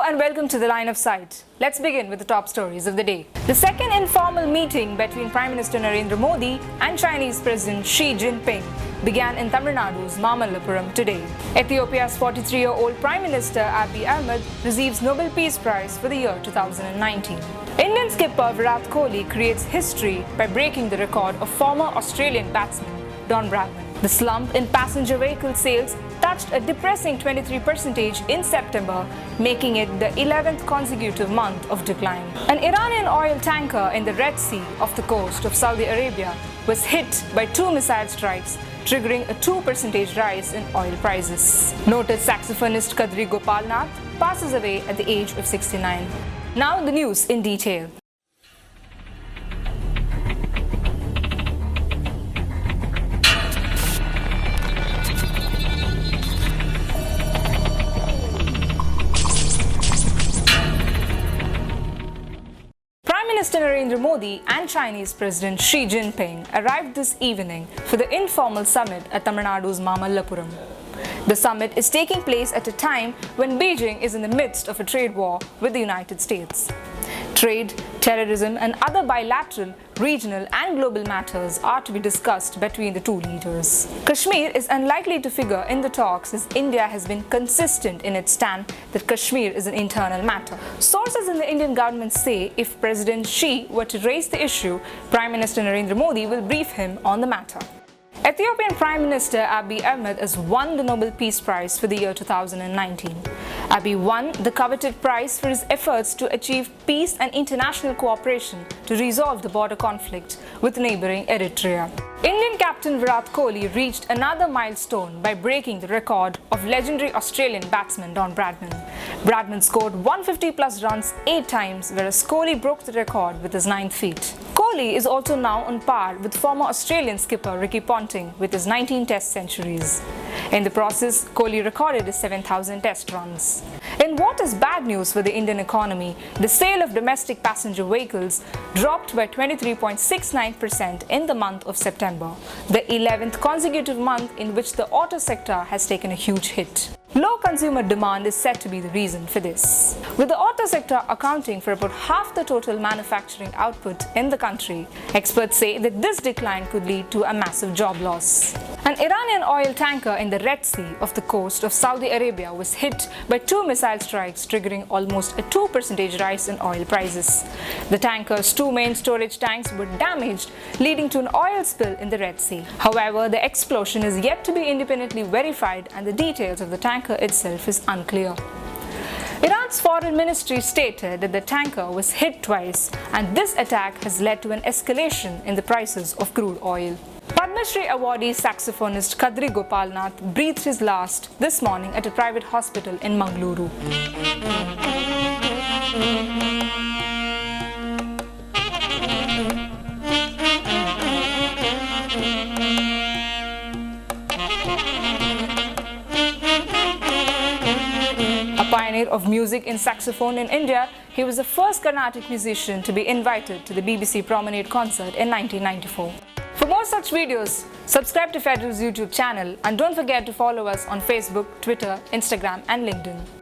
and welcome to The Line of Sight. Let's begin with the top stories of the day. The second informal meeting between Prime Minister Narendra Modi and Chinese President Xi Jinping began in Tamil Nadu's Mamallapuram today. Ethiopia's 43-year-old Prime Minister Abiy Ahmed receives Nobel Peace Prize for the year 2019. Indian skipper Virat Kohli creates history by breaking the record of former Australian batsman Don Bradman. The slump in passenger vehicle sales touched a depressing 23% in September, making it the 11th consecutive month of decline. An Iranian oil tanker in the Red Sea off the coast of Saudi Arabia was hit by two missile strikes, triggering a 2% rise in oil prices. Noted saxophonist Kadri Gopalnath passes away at the age of 69. Now the news in detail. Prime Minister Narendra Modi and Chinese President Xi Jinping arrived this evening for the informal summit at Tamil Nadu's Mamallapuram. The summit is taking place at a time when Beijing is in the midst of a trade war with the United States. Trade, terrorism and other bilateral, regional and global matters are to be discussed between the two leaders. Kashmir is unlikely to figure in the talks as India has been consistent in its stand that Kashmir is an internal matter. Sources in the Indian government say if President Xi were to raise the issue, Prime Minister Narendra Modi will brief him on the matter. Ethiopian Prime Minister Abiy Ahmed has won the Nobel Peace Prize for the year 2019. Abiy won the coveted prize for his efforts to achieve peace and international cooperation to resolve the border conflict with neighboring Eritrea. Indian captain Virat Kohli reached another milestone by breaking the record of legendary Australian batsman Don Bradman. Bradman scored 150+ runs 8 times, whereas Kohli broke the record with his 9th feat. Kohli is also now on par with former Australian skipper Ricky Ponting with his 19 Test centuries. In the process, Kohli recorded his 7,000 Test runs. In what is bad news for the Indian economy, the sale of domestic passenger vehicles dropped by 23.69% in the month of September, the 11th consecutive month in which the auto sector has taken a huge hit. Low consumer demand is said to be the reason for this. With the auto sector accounting for about half the total manufacturing output in the country, experts say that this decline could lead to a massive job loss. An Iranian oil tanker in the Red Sea off the coast of Saudi Arabia was hit by two missile strikes, triggering almost a 2% rise in oil prices. The tanker's two main storage tanks were damaged, leading to an oil spill in the Red Sea. However, the explosion is yet to be independently verified and the details of the tanker itself is unclear. Iran's foreign ministry stated that the tanker was hit twice and this attack has led to an escalation in the prices of crude oil. Padma Shri awardee saxophonist Kadri Gopalnath breathed his last this morning at a private hospital in Mangaluru. A pioneer of music in saxophone in India, he was the first Carnatic musician to be invited to the BBC Promenade concert in 1994. For more such videos, subscribe to Federal's YouTube channel and don't forget to follow us on Facebook, Twitter, Instagram and LinkedIn.